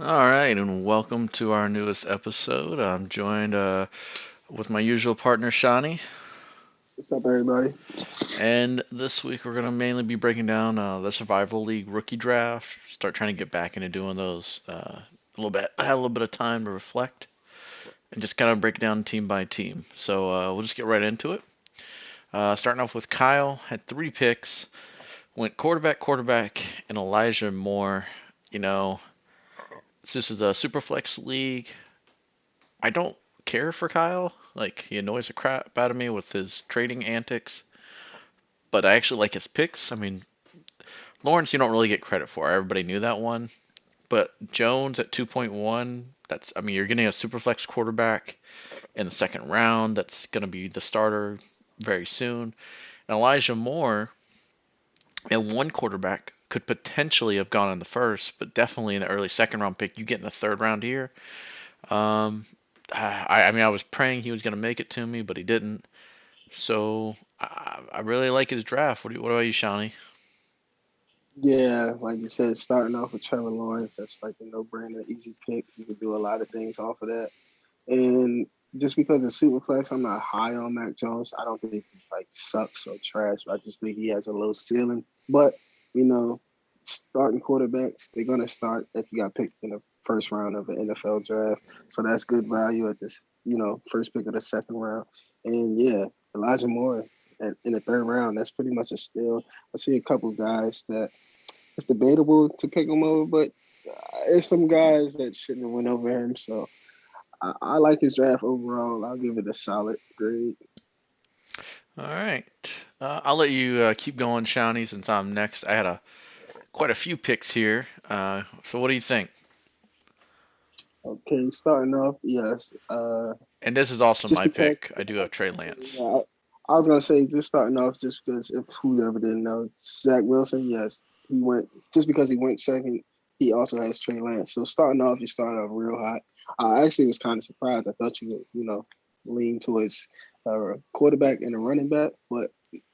All right, and welcome to our newest episode. I'm joined with my usual partner, Shani. What's up, everybody? And this week we're going to mainly be breaking down the Survival League rookie draft. Start trying to get back into doing those a little bit. I had a little bit of time to reflect and just kind of break it down team by team. So we'll just get right into it. Starting off with Kyle, had three picks. Went quarterback, and Elijah Moore. You know, this is a super flex league. I don't care for Kyle. Like he annoys the crap out of me with his trading antics, but I actually like his picks. I mean, Lawrence, you don't really get credit for. Everybody knew that one, but Jones at 2.1. I mean, you're getting a super flex quarterback in the second round. That's going to be the starter very soon. And Elijah Moore and one quarterback could potentially have gone in the first, but definitely in the early second round pick. You get in the third round here. Um, I mean, I was praying he was going to make it to me, but he didn't. So I really like his draft. What about you, Shawnee? Yeah, like you said, starting off with Trevor Lawrence, that's like a no-brainer, easy pick. You can do a lot of things off of that. And just because of Superflex, I'm not high on Mac Jones. I don't think he's like sucks or trash. I just think he has a low ceiling. But you know, starting quarterbacks, they're gonna start if you got picked in the first round of an NFL draft. So that's good value at this, first pick of the second round. And yeah, Elijah Moore in the third round, that's pretty much a steal. I see a couple guys that it's debatable to pick him over, but there's some guys that shouldn't have went over him. So I like his draft overall. I'll give it a solid grade. All right. I'll let you keep going, Shawnee, since I'm next. I had quite a few picks here. So what do you think? Okay, starting off, yes. And this is also Just my because, pick. I do have Trey Lance. yeah, I was gonna say just starting off, just because if whoever didn't know, Zach Wilson, yes, he went just because he went second. He also has Trey Lance. So starting off, you start off real hot. I actually was kind of surprised. I thought you would, lean towards a quarterback and a running back, but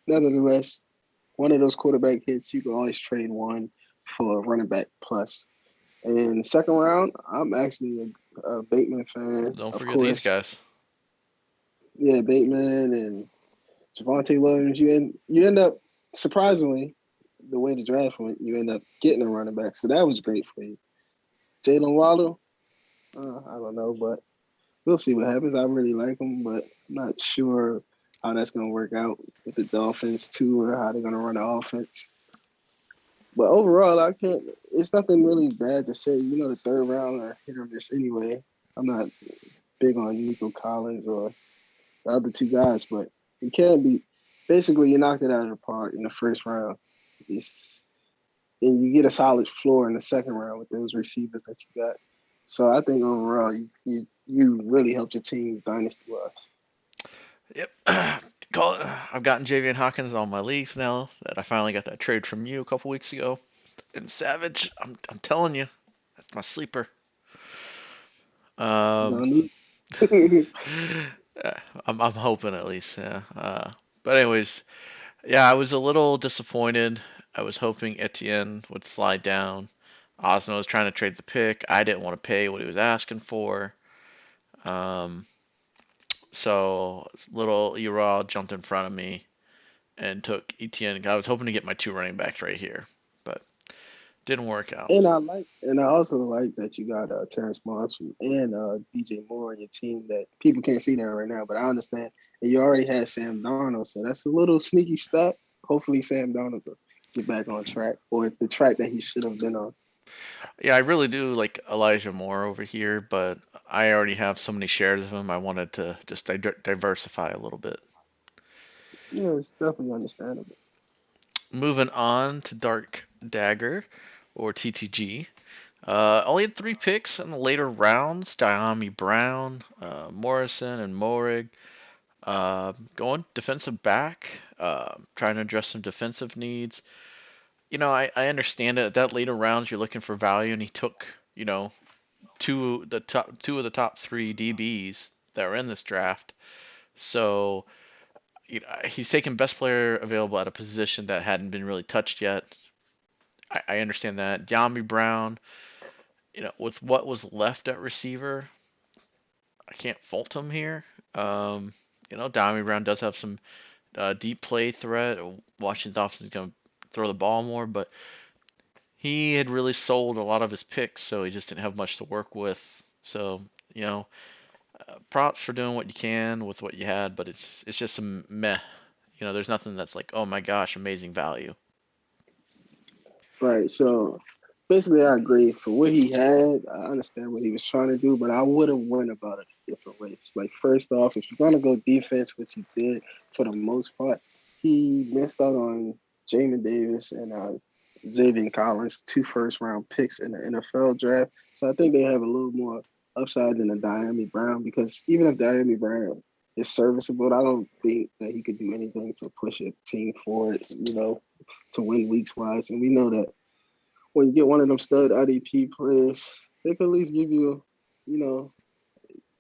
nevertheless, one of those quarterback hits, you can always trade one for a running back plus. And second round, I'm actually a Bateman fan, Don't of forget these course. guys. Yeah, Bateman and Javante Williams. You end up surprisingly the way the draft went, you end up getting a running back, so that was great for you. Jalen Waddle, I don't know, but we'll see what happens. I really like him, but I'm not sure how that's going to work out with the Dolphins too, or how they're going to run the offense. But overall, I can't. It's nothing really bad to say. The third round are hit or miss anyway. I'm not big on Nico Collins or the other two guys, but you can't be. Basically, you knocked it out of the park in the first round. It's and you get a solid floor in the second round with those receivers that you got. So I think overall, you really helped your team dynasty wise. Yep. I've gotten Javian Hawkins on my leagues now that I finally got that trade from you a couple weeks ago. And Savage, I'm telling you, that's my sleeper. Um, No need. uh, I'm hoping at least, yeah. But anyways, yeah, I was a little disappointed. I was hoping Etienne would slide down. Osno was trying to trade the pick. I didn't want to pay what he was asking for. Um, so little Ural jumped in front of me and took Etienne. I was hoping to get my two running backs right here, but didn't work out. And I also like that you got Terrence Moss and DJ Moore on your team that people can't see that right now, but I understand. And you already had Sam Darnold, so that's a little sneaky step. Hopefully, Sam Darnold will get back on track, or the track that he should have been on. Yeah, I really do like Elijah Moore over here, but I already have so many shares of him. I wanted to just diversify a little bit. Yeah, it's definitely understandable. Moving on to Dark Dagger or TTG. Only had three picks in the later rounds: Diami Brown, Morrison, and Morig. Going defensive back, trying to address some defensive needs. I understand it. At that later rounds, you're looking for value, and he took, two of the top three DBs that were in this draft. So, he's taken best player available at a position that hadn't been really touched yet. I understand that. Yami Brown, with what was left at receiver, I can't fault him here. Um, Diami Brown does have some deep play threat. Washington's offense is going to throw the ball more, but he had really sold a lot of his picks, so he just didn't have much to work with. So, you know, props for doing what you can with what you had, but it's just some meh. There's nothing that's like, oh my gosh, amazing value. Right. So basically, I agree. For what he had, I understand what he was trying to do, but I would have went about it different ways. Like first off, if you're gonna go defense, which he did for the most part, he missed out on Jamin Davis and Xavier Collins, 2 first-round picks in the NFL draft. So I think they have a little more upside than a Diami Brown because even if Diami Brown is serviceable, I don't think that he could do anything to push a team forward. To win weeks wise. And we know that when you get one of them stud IDP players, they can at least give you, you know,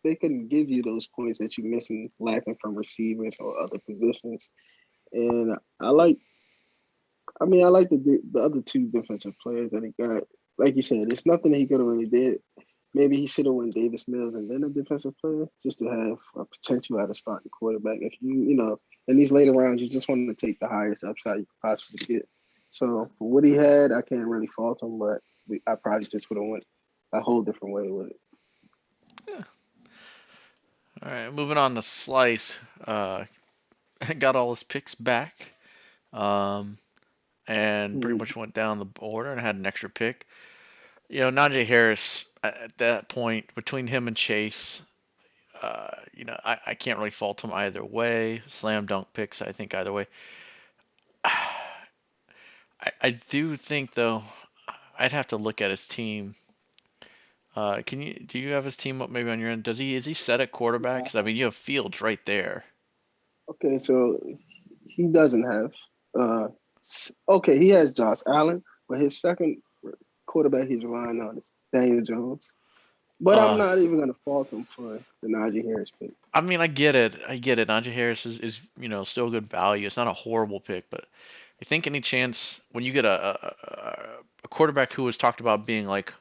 they can give you those points that you're missing, lacking from receivers or other positions. And I like the other two defensive players that he got. Like you said, it's nothing that he could have really did. Maybe he should have went Davis Mills and then a defensive player just to have a potential at a starting quarterback. If in these later rounds, you just want to take the highest upside you could possibly get. So for what he had, I can't really fault him, but I probably just would have went a whole different way with it. Yeah. All right, moving on to Slice. Got all his picks back, um, and pretty Hmm. much went down the order and had an extra pick. Najee Harris at that point between him and Chase, I can't really fault him either way. Slam dunk picks, I think either way. I do think though, I'd have to look at his team. Do you have his team up maybe on your end? Is he set at quarterback? Yeah. 'Cause I mean, you have Fields right there. Okay, so he doesn't have. Uh, okay, he has Josh Allen, but his second quarterback he's relying on is Daniel Jones. But I'm Uh, not even going to fault him for the Najee Harris pick. I mean, I get it. I get it. Najee Harris is still good value. It's not a horrible pick, but I think any chance when you get a quarterback who was talked about being like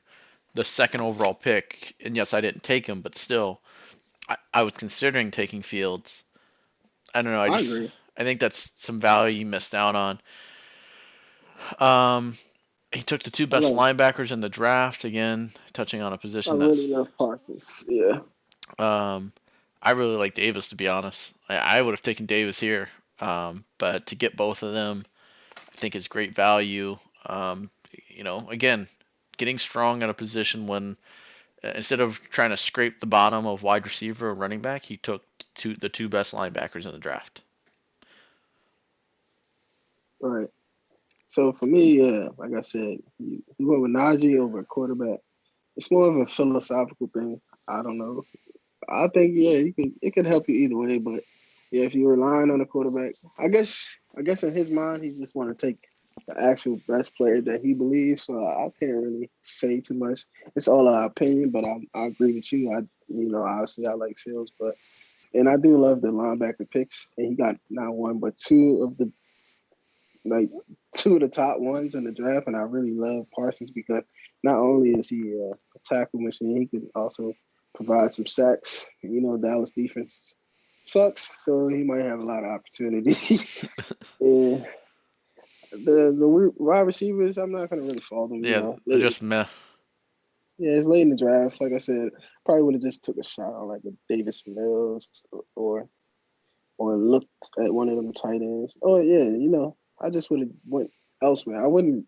the second overall pick, and yes, I didn't take him, but still, I was considering taking Fields. I don't know. I agree. I think that's some value you missed out on. Um, he took the two I best love. linebackers in the draft again, touching on a I position really that's love Parsons. Yeah. um, I really like Davis to be honest. I would have taken Davis here, but to get both of them, I think is great value. Again, getting strong at a position when instead of trying to scrape the bottom of wide receiver or running back, he took the two best linebackers in the draft. Right. So for me, yeah, like I said, you went with Najee over a quarterback. It's more of a philosophical thing. I don't know. I think it could help you either way, but yeah, if you're relying on a quarterback, I guess in his mind he's just want to take the actual best player that he believes. So I can't really say too much. It's all our opinion, but I agree with you. Obviously I like Fields, but and I do love the linebacker picks, and he got not one but like two of the top ones in the draft, and I really love Parsons because not only is he a tackle machine, he can also provide some sacks. Dallas defense sucks, so he might have a lot of opportunity. And the wide receivers, I'm not gonna really fault them. Yeah, they're Late. just meh. Yeah, it's late in the draft. Like I said, probably would have just took a shot on like a Davis Mills or looked at one of them tight ends. Oh yeah, I just would have went elsewhere. I wouldn't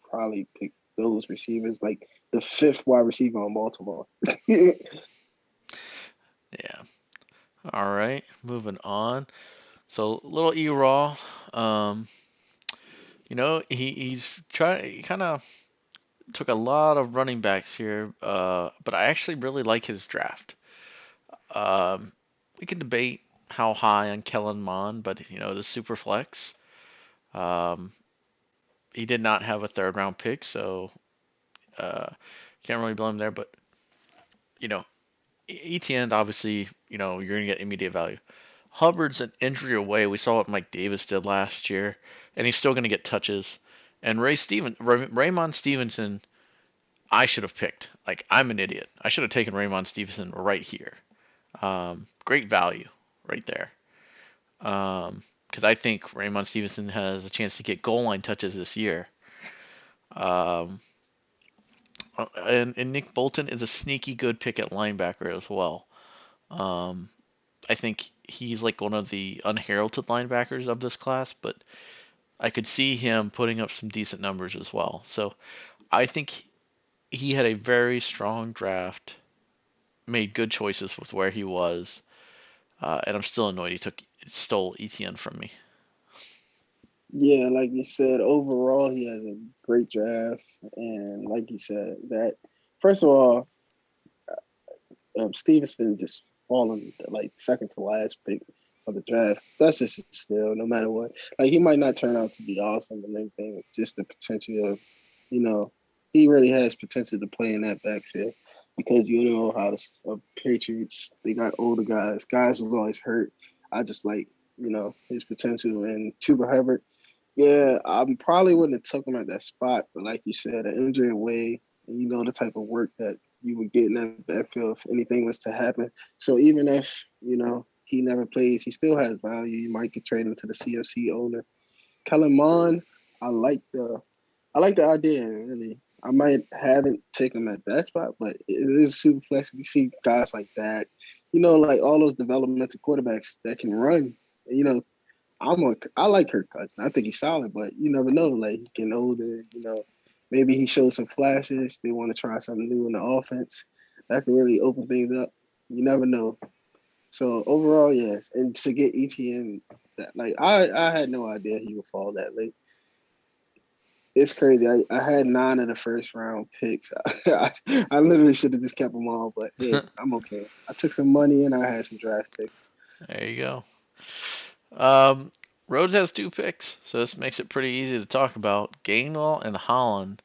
probably pick those receivers like the fifth wide receiver on Baltimore. Yeah. All right, moving on. So little E-Raw, um, he's trying. He kind of took a lot of running backs here, but I actually really like his draft. Um, we can debate how high on Kellen Mond, but the super flex. Um, he did not have a third round pick, so can't really blame him there. But you know, ETN obviously, you're gonna get immediate value. Hubbard's an injury away. We saw what Mike Davis did last year, and he's still gonna get touches. And Raymond Stevenson, I should have picked. Like, I'm an idiot. I should have taken Raymond Stevenson right here. Great value right there. Because I think Raymond Stevenson has a chance to get goal line touches this year. Um, and Nick Bolton is a sneaky good pick at linebacker as well. Um, I think he's like one of the unheralded linebackers of this class, but I could see him putting up some decent numbers as well. So I think he had a very strong draft, made good choices with where he was, and I'm still annoyed he stole ETN from me. Yeah, like you said, overall he has a great draft, and like you said, that first of all, Stevenson just falling like second to last pick for the draft. That's just a steal, no matter what. Like he might not turn out to be awesome and everything, just the potential of, you know, he really has potential to play in that backfield because you know how the Patriots they got older guys who's always hurt. I just like his potential and Chuba Hubbard. Yeah, I probably wouldn't have took him at that spot, but like you said, an injury away, and you know the type of work that you would get in that backfield if anything was to happen. So even if he never plays, he still has value. You might get traded to the CFC owner. Kellen Mond, I like the I like the idea. Really, I might haven't taken him at that spot, but it is super flex. We see guys like that, like all those developmental quarterbacks that can run. You know, I like Kirk Cousins. I think he's solid, but you never know. Like he's getting older. Maybe he shows some flashes. They want to try something new in the offense. That could really open things up. You never know. So overall, yes. And to get ETN, that like I had no idea he would fall that late. It's crazy. I had 9 of the first round picks. I literally should have just kept them all, but hey, I'm okay. I took some money and I had some draft picks. There you go. Um, Rhodes has 2 picks, so this makes it pretty easy to talk about. Gainwell and Holland.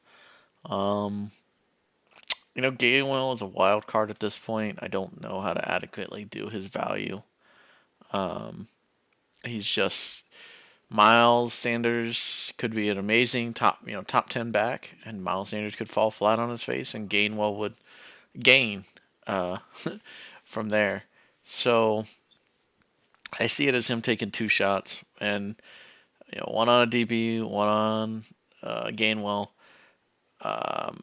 Um, Gainwell is a wild card at this point. I don't know how to adequately do his value. Um, he's just Miles Sanders could be an amazing top 10 back, and Miles Sanders could fall flat on his face, and Gainwell would gain uh, from there. So I see it as him taking 2 shots, and one on a DB, one on Gainwell. Um,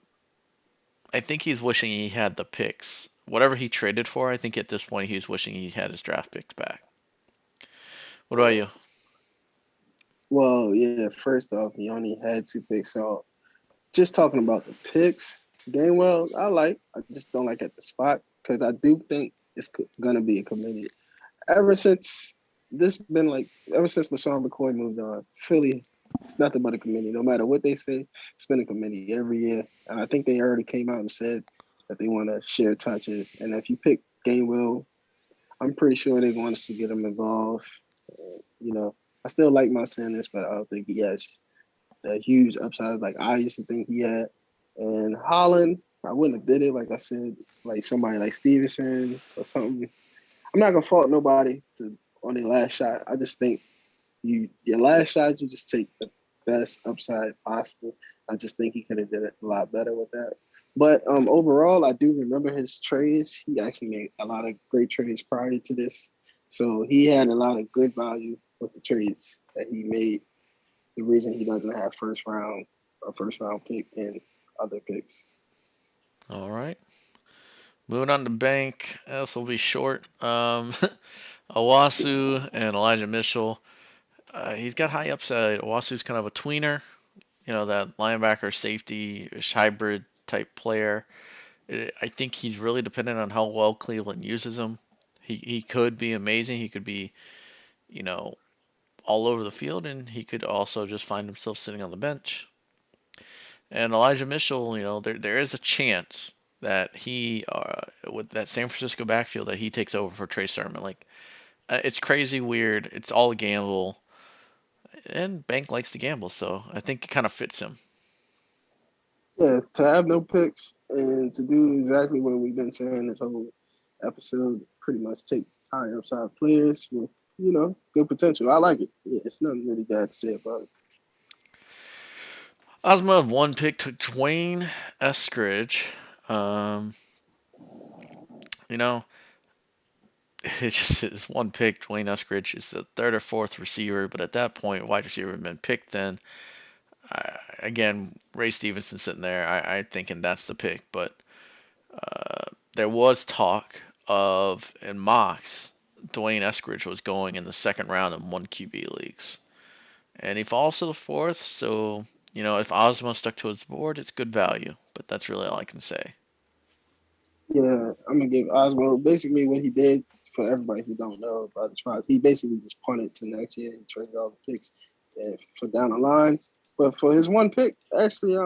I think he's wishing he had the picks. Whatever he traded for, I think at this point he's wishing he had his draft picks back. What about you? Well, yeah. First off, he only had 2 picks, so just talking about the picks, Gainwell, I just don't like at the spot because I do think it's gonna be a committee. Ever since ever since LaShawn McCoy moved on, Philly, it's nothing but a committee. No matter what they say, it's been a committee every year. And I think they already came out and said that they want to share touches. And if you pick Gainwell, I'm pretty sure they want us to get him involved. You know, I still like my Sanders, but I don't think he has a huge upside like I used to think he had. And Holland, I wouldn't have did it like I said, like somebody like Stevenson or something. I'm not gonna fault nobody on their last shot. I just think your last shot you just take the best upside possible. I just think he could have did it a lot better with that. But overall, I do remember his trades. He actually made a lot of great trades prior to this, so he had a lot of good value with the trades that he made. The reason he doesn't have first round pick and other picks. All right. Moving on to bank. This will be short. Owasu and Elijah Mitchell. He's got high upside. Owasu's kind of a tweener. That linebacker safety hybrid type player. I think he's really dependent on how well Cleveland uses him. He could be amazing. He could be, you know, all over the field, and he could also just find himself sitting on the bench. And Elijah Mitchell, there is a chance that he, with that San Francisco backfield, that he takes over for Trey Sermon. Like, it's crazy weird. It's all a gamble, and Bank likes to gamble, so I think it kind of fits him. Yeah, to have no picks and to do exactly what we've been saying this whole episode, pretty much take high upside players with good potential. I like it. Yeah, it's nothing really bad to say about it. Ozma 1 pick took Dwayne. Eskridge, um, you know, it just is one pick. Dwayne Eskridge is the third or fourth receiver, but at that point, wide receiver had been picked. Then again, Ray Stevenson sitting there, I thinking that's the pick, but there was talk of in mocks Dwayne Eskridge was going in the second round in one QB leagues, and he falls to the fourth. So if Ozma stuck to his board, it's good value. But that's really all I can say. Yeah, I'm gonna give Oswald basically what he did for everybody who don't know about the Trials. He basically just punted to next year and traded all the picks for down the line. But for his one pick, actually,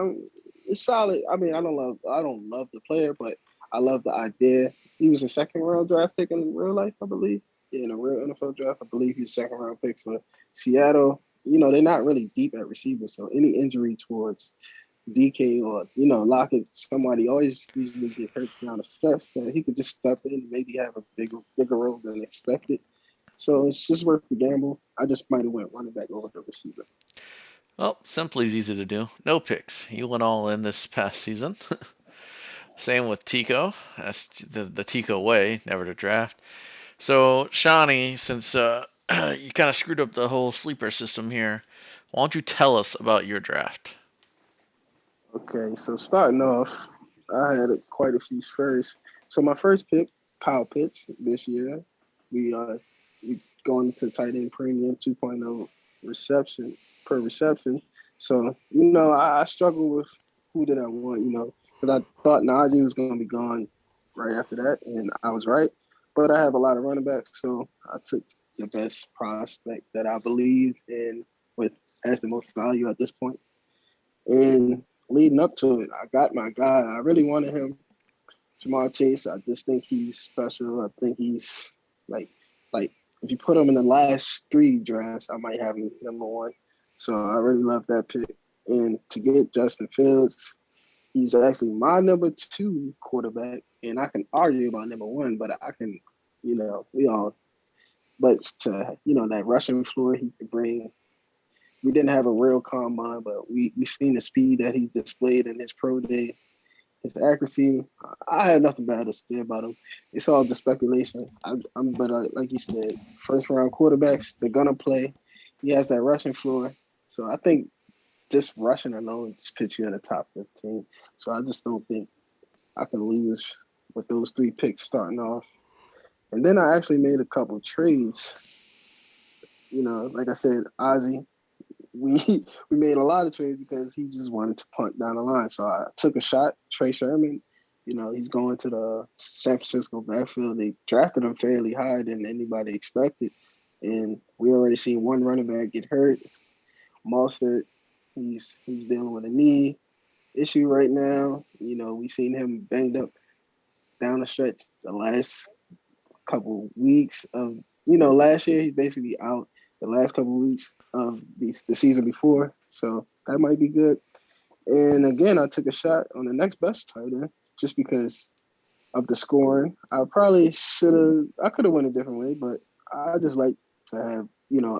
it's solid. I mean, I don't love the player, but I love the idea. He was a second round draft pick in real life, I believe. Yeah, in a real NFL draft, I believe he's a second round pick for Seattle. They're not really deep at receiver, so any injury towards DK or Lockett, somebody always usually get hurt down the stretch that he could just step in and maybe have a bigger role than expected. So it's just worth the gamble. I just might have went running back over the receiver. Well, simply is easy to do. No picks. You went all in this past season. Same with Tico. That's the Tico way, never to draft. So, Shawnee, since you kind of screwed up the whole sleeper system here, why don't you tell us about your draft? Okay, so starting off, I had quite a few firsts. So my first pick, Kyle Pitts, this year. We going to tight end premium 2.0 reception per reception. So I struggled with who did I want, because I thought Najee was going to be gone right after that, and I was right. But I have a lot of running backs, so I took the best prospect that I believed in with as the most value at this point. And leading up to it, I got my guy. I really wanted him, Jamar Chase. I just think he's special. I think he's like like if you put him in the last three drafts, I might have him number one. So I really love that pick. And to get Justin Fields, he's actually my number two quarterback. And I can argue about number one, but I can, we all. But to that rushing floor he could bring, we didn't have a real combine, but we seen the speed that he displayed in his pro day, his accuracy. I had nothing bad to say about him. It's all just speculation. But like you said, first round quarterbacks, they're gonna play. He has that rushing floor, so I think just rushing alone just puts you in the top 15. So I just don't think I can lose with those three picks starting off. And then I actually made a couple trades. Like I said, Ozzy, we we made a lot of trades because he just wanted to punt down the line. So I took a shot. Trey Sherman, he's going to the San Francisco backfield. They drafted him fairly higher than anybody expected, and we already seen one running back get hurt. Mostert, he's dealing with a knee issue right now. We seen him banged up down the stretch the last couple weeks of last year. He's basically out the last couple of weeks of the season before, so that might be good. And again, I took a shot on the next best tight end just because of the scoring. I could have went a different way, but I just like to have,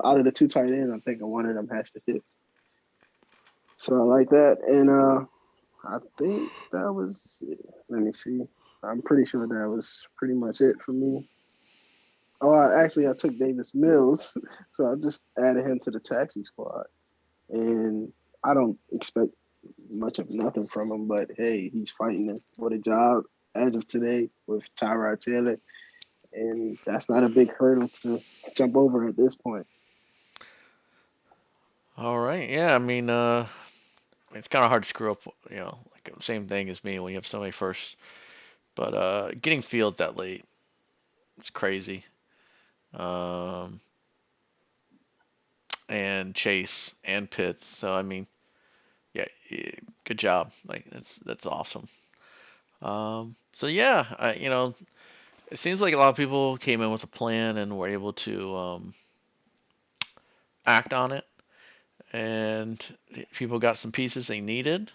out of the two tight ends, I'm thinking one of them has to hit. So I like that. And I think that was it. Let me see. I'm pretty sure that was pretty much it for me. Oh, I took Davis Mills, so I just added him to the taxi squad, and I don't expect much of nothing from him. But hey, he's fighting for a job as of today with Tyrod Taylor, and that's not a big hurdle to jump over at this point. All right, yeah, I mean, it's kind of hard to screw up, like same thing as me when you have so many firsts. But getting Fields that late, it's crazy. Um, and Chase and Pitts. So I mean, yeah, good job. Like that's awesome. So yeah, it seems like a lot of people came in with a plan and were able to act on it, and people got some pieces they needed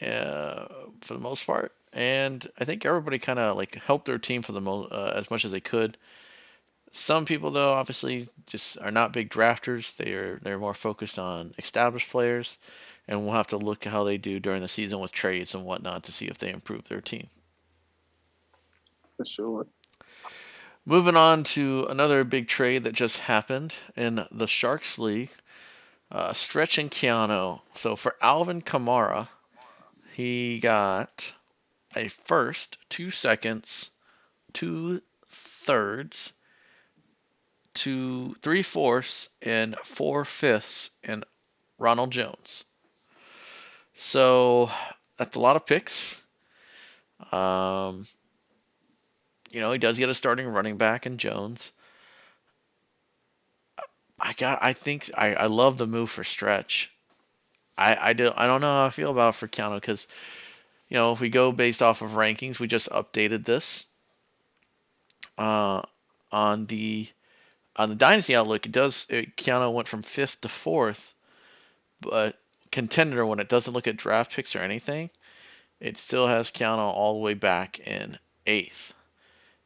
uh, for the most part. And I think everybody kind of like helped their team for the most as much as they could. Some people though obviously just are not big drafters. They're more focused on established players, and we'll have to look at how they do during the season with trades and whatnot to see if they improve their team. for sure. Moving on to another big trade that just happened in the Sharks League. Stretch and Keanu. So for Alvin Kamara, he got a first, 2 seconds, 2 thirds, 3/4, and 4/5 in Ronald Jones. So that's a lot of picks. Um, he does get a starting running back in Jones. I love the move for Stretch. I don't know how I feel about it for Keanu because if we go based off of rankings, we just updated this uh, on the Dynasty Outlook. Keanu went from fifth to fourth, but contender when it doesn't look at draft picks or anything, it still has Keanu all the way back in eighth.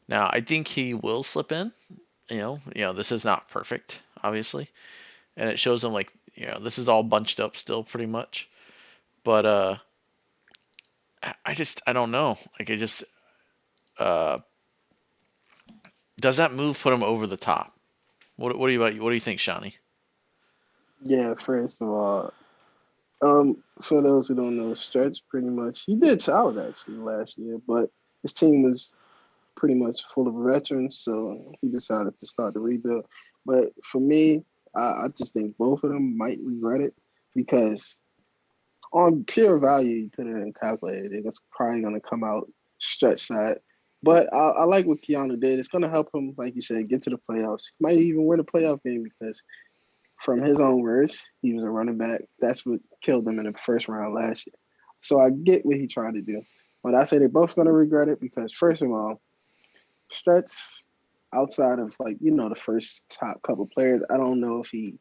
Now I think he will slip in. This is not perfect, obviously, and it shows him like this is all bunched up still pretty much, but I don't know. Like uh does that move put him over the top? What do you think, Shawnee? Yeah, first of all, for those who don't know, Stretch pretty much he did solid actually last year, but his team was pretty much full of veterans, so he decided to start the rebuild. But for me, I just think both of them might regret it because on pure value, you put it in calculated, it's probably going to come out Stretch side. But I like what Keanu did. It's going to help him, like you said, get to the playoffs. He might even win a playoff game because, from his own words, he was a running back. That's what killed him in the first round last year. So I get what he tried to do. But I say they're both going to regret it because, first of all, Stretch, outside of the first top couple players, I don't know if he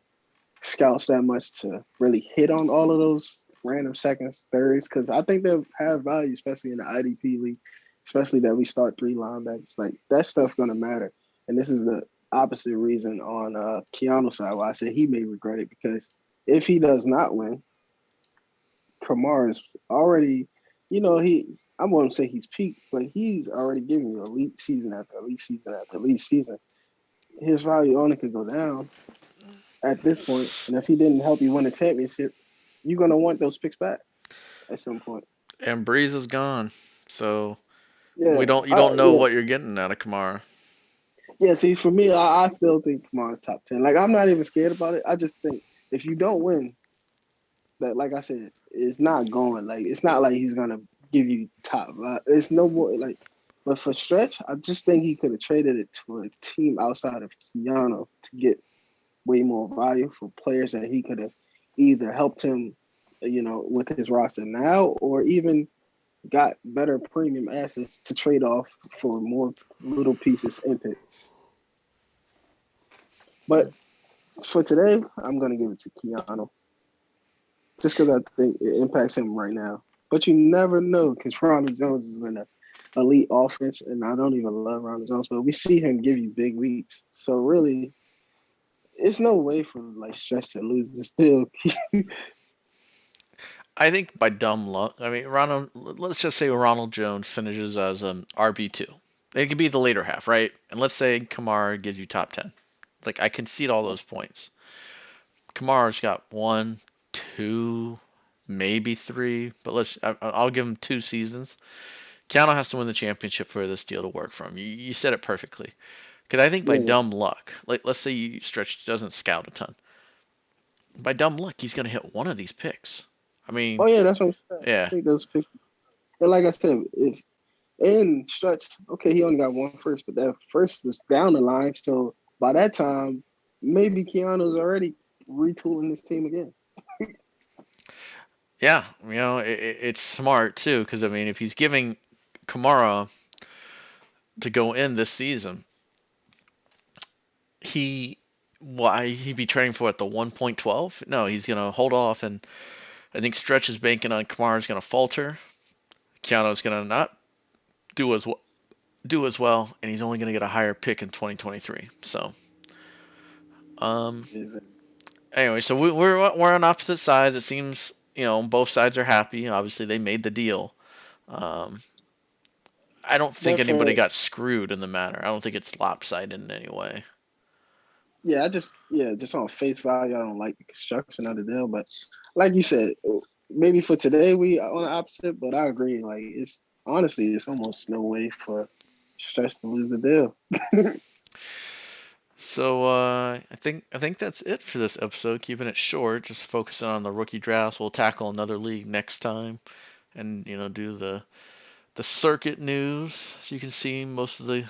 scouts that much to really hit on all of those random seconds, thirds, because I think they'll have value, especially in the IDP league, especially that we start three linebackers. Like that stuff gonna matter. And this is the opposite reason on Keanu's side why I said he may regret it because if he does not win, Kamara is already, he I won't say he's peaked, but he's already giving you elite season after elite season after elite season. His value only could go down at this point. And if he didn't help you win a championship, you're gonna want those picks back at some point. And Breeze is gone, so we Yeah, don't you don't know yeah, what you're getting out of Kamara. yeah. See, for me, I still think Kamara's top 10. Like I'm not even scared about it. I just think if you don't win, that like I said, it's not going. Like it's not like he's gonna give you top. It's no more like. But for Stretch, I just think he could have traded it to a team outside of Keanu to get way more value for players that he could have either helped him, with his roster now, or even got better premium assets to trade off for more little pieces and picks. But for today, I'm gonna give it to Keanu just because I think it impacts him right now. But you never know because Ronald Jones is in an elite offense, and I don't even love Ronald Jones, but we see him give you big weeks. So really, it's no way for like Stretch to lose and still. I think by dumb luck. I mean, Ronald. Let's just say Ronald Jones finishes as an RB2. It could be the later half, right? And let's say Kamara gives you top 10. Like I concede all those points. Kamara's got one, two, maybe three, but I'll give him 2 seasons. Keanu has to win the championship for this deal to work for him. You said it perfectly. Because I think by Yeah. dumb luck, like let's say you Stretch doesn't scout a ton. By dumb luck, he's gonna hit one of these picks. I mean, Oh yeah, that's what I'm saying. I yeah, think those picks. And like I said, if in Stretch, okay, he only got one first, but that first was down the line. So by that time, maybe Keanu's already retooling this team again. yeah. It's smart too, because I mean, if he's giving Kamara to go in this season, he why he'd be trading for at the 1.12? No, he's gonna hold off, and I think Stretch is banking on Kamara's gonna falter. Keanu's gonna not do as well, and he's only gonna get a higher pick in 2023. So, um, Is anyway, so we're on opposite sides. It seems both sides are happy. Obviously, they made the deal. Um, I don't think But anybody for got screwed in the matter. I don't think it's lopsided in any way. yeah, just on face value, I don't like the construction of the deal. But like you said, maybe for today we are on the opposite. But I agree. Like it's honestly, it's almost no way for Stretch to lose the deal. So I think that's it for this episode. Keeping it short, just focusing on the rookie drafts. We'll tackle another league next time, and do the circuit news. So you can see most of the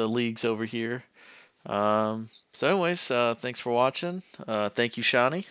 leagues over here. So anyways, thanks for watching. Thank you, Shani.